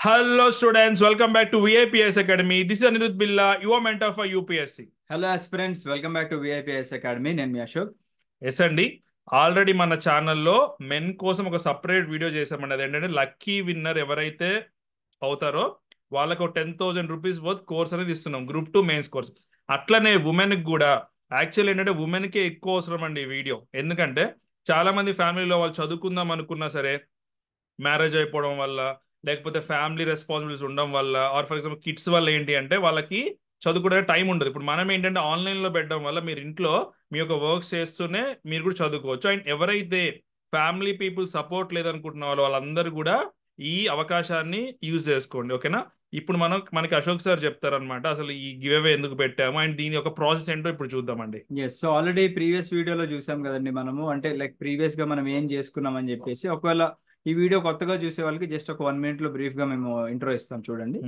Hello students, welcome back to VIPS Academy. This is Anirudh Billa, your mentor for UPSC. Hello aspirants, welcome back to VIPS academy. నేను మీ Ashok. Yes అండి, already మన ఛానల్లో men కోసం ఒక separate video చేసామండి. అది ఏంటంటే లక్కీ విన్నర్ ఎవరైతే అవుతారో వాళ్ళకు 10,000 రూపీస్ వర్త్ కోర్స్ అనేది ఇస్తున్నాం, గ్రూప్ 2 మెయిన్స్ కోర్స్. అట్లనే ఉమెన్కి కూడా యాక్చువల్ ఏంటంటే ఉమెన్కే ఎక్కువ అవసరం అండి ఈ వీడియో. ఎందుకంటే చాలా మంది ఫ్యామిలీలో వాళ్ళు చదువుకుందాం అనుకున్నా సరే మ్యారేజ్ అయిపోవడం వల్ల, లేకపోతే ఫ్యామిలీ రెస్పాన్సిబిలిటీస్ ఉండడం వల్ల, ఆర్ ఫర్ ఎగ్జాంపుల్ కిడ్స్ వల్ల ఏంటి అంటే వాళ్ళకి చదువుకునే టైం ఉండదు. ఇప్పుడు మనం ఏంటంటే ఆన్లైన్లో పెట్టడం వల్ల మీరు ఇంట్లో మీ యొక్క వర్క్స్ చేస్తూనే మీరు కూడా చదువుకోవచ్చు. అండ్ ఎవరైతే ఫ్యామిలీ పీపుల్ సపోర్ట్ లేదనుకుంటున్న వాళ్ళందరూ కూడా ఈ అవకాశాన్ని యూజ్ చేసుకోండి, ఓకేనా. ఇప్పుడు మనకి అశోక్ సార్ చెప్తారనమాట అసలు ఈ గివ్ అవే ఎందుకు పెట్టాము అండ్ దీని యొక్క ప్రాసెస్ ఏంటో ఇప్పుడు చూద్దామండి. సో ఆల్రెడీ ప్రీవియస్ వీడియోలో చూసాం కదండి మనము, అంటే లైక్ ప్రీవియస్ గా మనం ఏం చేసుకున్నాం అని చెప్పేసి. ఒకవేళ ఈ వీడియో కొత్తగా చూసే వాళ్ళకి జస్ట్ ఒక 1 minute లో బ్రీఫ్ గా మేము ఇంట్రో ఇస్తాం, చూడండి.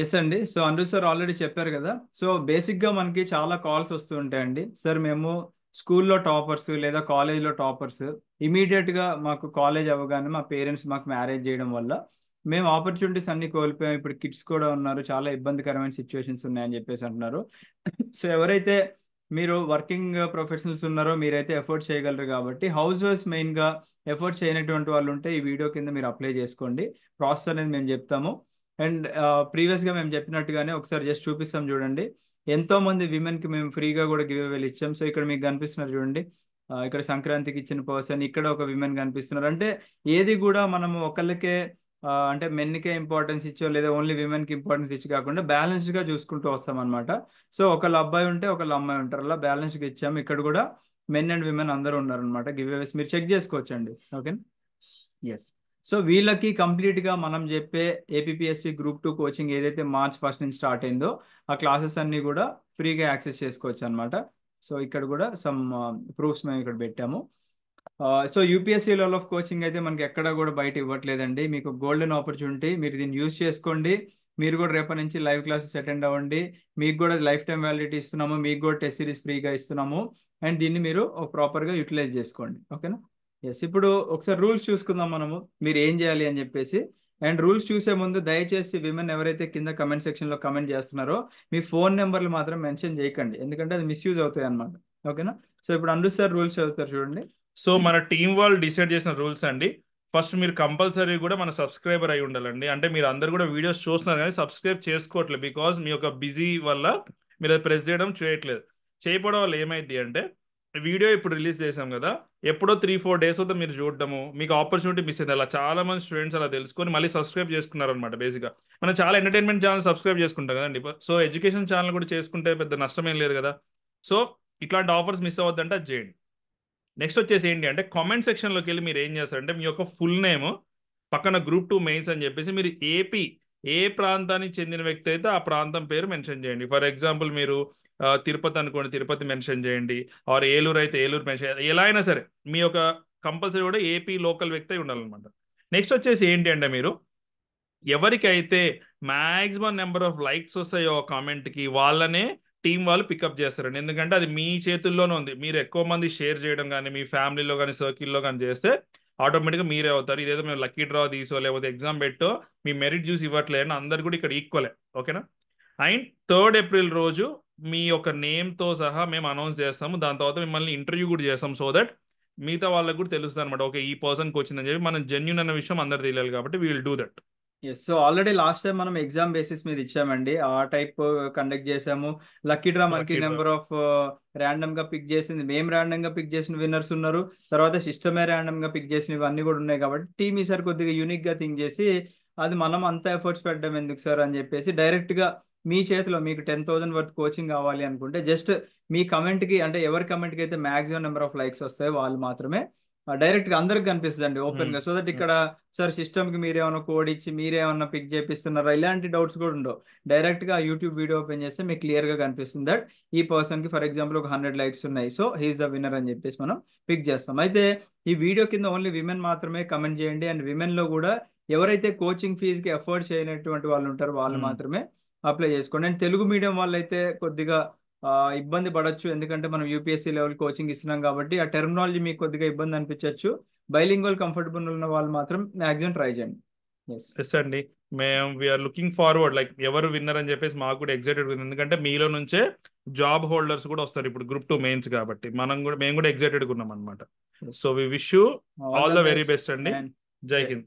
ఎస్ అండి. సో అనిరుద్ సార్ ఆల్రెడీ చెప్పారు కదా. సో బేసిక్ గా మనకి చాలా కాల్స్ వస్తూ ఉంటాయండి. సార్ మేము స్కూల్లో టాపర్స్ లేదా కాలేజ్లో టాపర్స్, ఇమీడియట్ గా మాకు కాలేజ్ అవ్వగానే మా పేరెంట్స్ మాకు మ్యారేజ్ చేయడం వల్ల మేము ఆపర్చునిటీస్ అన్ని కోల్పోయాం. ఇప్పుడు కిడ్స్ కూడా ఉన్నారు, చాలా ఇబ్బందికరమైన సిచ్యువేషన్స్ ఉన్నాయని చెప్పేసి అంటున్నారు. సో ఎవరైతే మీరు వర్కింగ్ ప్రొఫెషనల్స్ ఉన్నారో మీరైతే ఎఫర్ట్ చేయగలరు కాబట్టి, హౌస్ వైఫ్స్ మెయిన్ గా ఎఫర్ట్ చేయనటువంటి వాళ్ళు ఉంటే ఈ వీడియో కింద మీరు అప్లై చేసుకోండి. ప్రాసెస్ అనేది మేము చెప్తాము. అండ్ ప్రీవియస్ గా మేము చెప్పినట్టుగానే ఒకసారి జస్ట్ చూపిస్తాం, చూడండి. ఎంతో మంది విమెన్ కి మేము ఫ్రీగా కూడా గివ్ అవేలు ఇచ్చాం. సో ఇక్కడ మీకు కనిపిస్తున్నారు చూడండి. ఇక్కడ సంక్రాంతికి ఇచ్చిన పర్సన్, ఇక్కడ ఒక విమెన్ కనిపిస్తున్నారు. అంటే ఏది కూడా మనము ఒకళ్ళకే అంటే మెన్కే ఇంపార్టెన్స్ ఇచ్చో లేదా ఓన్లీ విమెన్ కి ఇంపార్టెన్స్ ఇచ్చి కాకుండా బ్యాలెన్స్డ్ గా చూసుకుంటూ వస్తాం అనమాట. సో ఒకళ్ళ అబ్బాయి ఉంటే ఒకళ్ళ అమ్మాయి ఉంటారు, అలా బ్యాలెన్స్ గా ఇచ్చాము. ఇక్కడ కూడా మెన్ అండ్ విమెన్ అందరూ ఉన్నారనమాట. గివ్ అవేస్ మీరు చెక్ చేసుకోవచ్చండి, ఓకే. ఎస్. సో వీళ్ళకి కంప్లీట్ గా మనం చెప్పే ఏపీఎస్సి గ్రూప్ 2 కోచింగ్ ఏదైతే March 1 నుంచి స్టార్ట్ అయిందో ఆ క్లాసెస్ అన్ని కూడా ఫ్రీగా యాక్సెస్ చేసుకోవచ్చు అనమాట. సో ఇక్కడ కూడా సమ్ ప్రూఫ్స్ మేము ఇక్కడ పెట్టాము. So UPSC level of coaching అయితే మనకి ఎక్కడ కూడా బయట ఇవ్వట్లేదండి. మీకు గోల్డెన్ ఆపర్చునిటీ, మీరు దీన్ని యూజ్ చేసుకోండి. మీరు కూడా రేపటి నుంచి లైవ్ క్లాసెస్ అటెండ్ అవ్వండి. మీకు కూడా లైఫ్ టైం వ్యాలిడిటీ ఇస్తున్నాము, మీకు కూడా టెస్ట్ సిరీస్ ఫ్రీగా ఇస్తున్నాము. అండ్ దీన్ని మీరు ప్రాపర్గా యూటిలైజ్ చేసుకోండి, ఓకేనా. ఎస్. ఇప్పుడు ఒకసారి రూల్స్ చూసుకుందాం మనము, మీరు ఏం చేయాలి అని చెప్పేసి. అండ్ రూల్స్ చూసే ముందు దయచేసి విమెన్ ఎవరైతే కింద కమెంట్ సెక్షన్ లో కమెంట్ చేస్తున్నారో మీ ఫోన్ నెంబర్లు మాత్రం మెన్షన్ చేయకండి, ఎందుకంటే అది మిస్యూజ్ అవుతాయి అనమాట, ఓకేనా. సో ఇప్పుడు అనిరుద్ సార్ రూల్స్ చదువుతారు, చూడండి. సో మన టీం వాళ్ళు డిసైడ్ చేసిన రూల్స్ అండి. ఫస్ట్ మీరు కంపల్సరీ కూడా మన సబ్స్క్రైబర్ అయి ఉండాలండి. అంటే మీరు అందరు కూడా వీడియోస్ చూస్తున్నారు కానీ సబ్స్క్రైబ్ చేసుకోవట్లేదు, బికాజ్ మీ యొక్క బిజీ వల్ల మీరు అది ప్రెస్ చేయట్లేదు. చేయకపోవడం వల్ల ఏమైంది అంటే వీడియో ఇప్పుడు రిలీజ్ చేసాం కదా, ఎప్పుడో 3-4 డేస్ అవుతా మీరు చూడడము, మీకు ఆపర్చునిటీ మిస్ అయింది. అలా చాలా మంది స్టూడెంట్స్ అలా తెలుసుకొని మళ్ళీ సబ్స్క్రైబ్ చేసుకున్నారనమాట. బేసిక్గా మనం చాలా ఎంటర్టైన్మెంట్ ఛానల్ సబ్స్క్రైబ్ చేసుకుంటాం కదండి, సో ఎడ్యుకేషన్ ఛానల్ కూడా చేసుకుంటే పెద్ద నష్టం ఏం లేదు కదా. సో ఇట్లాంటి ఆఫర్స్ మిస్ అవ్వద్దంటే అది చేయండి. నెక్స్ట్ వచ్చేసి ఏంటి అంటే కామెంట్ సెక్షన్లోకి వెళ్ళి మీరు ఏం చేస్తారంటే మీ యొక్క ఫుల్ నేమ్ పక్కన గ్రూప్ 2 మెయిన్స్ అని చెప్పేసి మీరు ఏ ప్రాంతానికి చెందిన వ్యక్తి అయితే ఆ ప్రాంతం పేరు మెన్షన్ చేయండి. ఫర్ ఎగ్జాంపుల్ మీరు తిరుపతి అనుకోండి, తిరుపతి మెన్షన్ చేయండి. ఆర్ ఏలూరు అయితే ఏలూరు మెన్షన్ చేయండి. ఎలా అయినా సరే మీ యొక్క కంపల్సరీ కూడా ఏపీ లోకల్ వ్యక్తి ఉండాలన్నమాట. నెక్స్ట్ వచ్చేసి ఏంటి అంటే మీరు ఎవరికైతే మ్యాక్సిమం నెంబర్ ఆఫ్ లైక్స్ వస్తాయో కామెంట్కి వాళ్ళనే టీం వాళ్ళు పికప్ చేస్తారండి. ఎందుకంటే అది మీ చేతుల్లోనే ఉంది. మీరు ఎక్కువ మంది షేర్ చేయడం కానీ మీ ఫ్యామిలీలో కానీ సర్కిల్లో కానీ చేస్తే ఆటోమేటిక్గా మీరే అవుతారు. ఇదేదో మేము లక్కీ డ్రా తీసో లేకపోతే ఎగ్జామ్ పెట్టో మీ మెరిట్ చూసి ఇవ్వట్లేదని అందరు కూడా ఇక్కడ ఈక్వలే, ఓకేనా. అండ్ 3rd ఏప్రిల్ రోజు మీ యొక్క నేమ్తో సహా మేము అనౌన్స్ చేస్తాము. దాని తర్వాత మిమ్మల్ని ఇంటర్వ్యూ కూడా చేస్తాం, సో దట్ మిగతా వాళ్ళకు కూడా తెలుస్తుంది అనమాట, ఓకే ఈ పర్సన్కి వచ్చిందని చెప్పి. మనం జెన్యున్ అన్న విషయం అందరు తెలియాలి కాబట్టి we will do that. Yes. So already last time మనం ఎగ్జామ్ బేసిస్ మీద ఇచ్చామండి, ఆ టైప్ కండక్ట్ చేసాము. లక్కీ డ్రా మనకి నెంబర్ ఆఫ్ ర్యాండమ్ గా పిక్ చేసింది, మేము ర్యాండమ్ గా పిక్ చేసిన విన్నర్స్ ఉన్నారు. తర్వాత సిస్టమే ర్యాండమ్ గా పిక్ చేసినవి అన్ని కూడా ఉన్నాయి. కాబట్టి టీమ్ ఈసారి కొద్దిగా యూనిక్ గా థింక్ చేసి అది మనం అంత ఎఫర్ట్స్ పెట్టడం ఎందుకు సార్ అని చెప్పేసి డైరెక్ట్ గా మీ చేతిలో మీకు 10,000 వర్త్ కోచింగ్ కావాలి అనుకుంటే జస్ట్ మీ కమెంట్ కి, అంటే ఎవరి కమెంట్ కి అయితే మాక్సిమం నెంబర్ ఆఫ్ లైక్స్ వస్తాయో వాళ్ళు మాత్రమే డైరెక్ట్ గా అందరికి కనిపిస్తుంది అండి, ఓపెన్ గా. సో దట్ ఇక్కడ సార్ సిస్టమ్ కి మీరేమన్నా కోడ్ ఇచ్చి మీరేమన్నా పిక్ చేపిస్తున్నారా ఇలాంటి డౌట్స్ కూడా ఉండవు. డైరెక్ట్ గా యూట్యూబ్ వీడియో ఓపెన్ చేస్తే మీకు క్లియర్ గా కనిపిస్తుంది దట్ ఈ పర్సన్ కి ఫర్ ఎగ్జాంపుల్ ఒక 100 లైక్స్ ఉన్నాయి, సో హీఈస్ ద విన్నర్ అని చెప్పేసి మనం పిక్ చేస్తాం. అయితే ఈ వీడియో కింద ఓన్లీ విమెన్ మాత్రమే కమెంట్ చేయండి. అండ్ విమెన్ లో కూడా ఎవరైతే కోచింగ్ ఫీజుకి ఎఫోర్డ్ చేయనటువంటి వాళ్ళు ఉంటారో వాళ్ళు మాత్రమే అప్లై చేసుకోండి. అండ్ తెలుగు మీడియం వాళ్ళైతే కొద్దిగా ఇబ్బంది పడొచ్చు, ఎందుకంటే మనం యూపీఎస్సీ లెవెల్ కోచింగ్ ఇస్తున్నాం కాబట్టి ఆ టెర్మినాలజీ మీకు కొద్దిగా ఇబ్బంది అనిపించవచ్చు. బైలింగ్వల్ కంఫర్టబుల్ ఉన్న వాళ్ళు మాత్రం మ్యాక్సిమం ట్రై చేయండి. ఎస్. ఎస్ అండి. మేము వీఆర్ లుకింగ్ ఫార్వర్డ్, లైక్ ఎవరు విన్నర్ అని చెప్పేసి మాకు కూడా ఎగ్జైటెడ్ ఉంది. ఎందుకంటే మీలో నుంచే జాబ్ హోల్డర్స్ కూడా వస్తారు ఇప్పుడు గ్రూప్ 2 మెయిన్స్ కాబట్టి మేము కూడా ఎగ్జైటెడ్ ఉన్నాం అనమాట. So we wish you all all the the very best best అండి. అండ్ జై హింద్.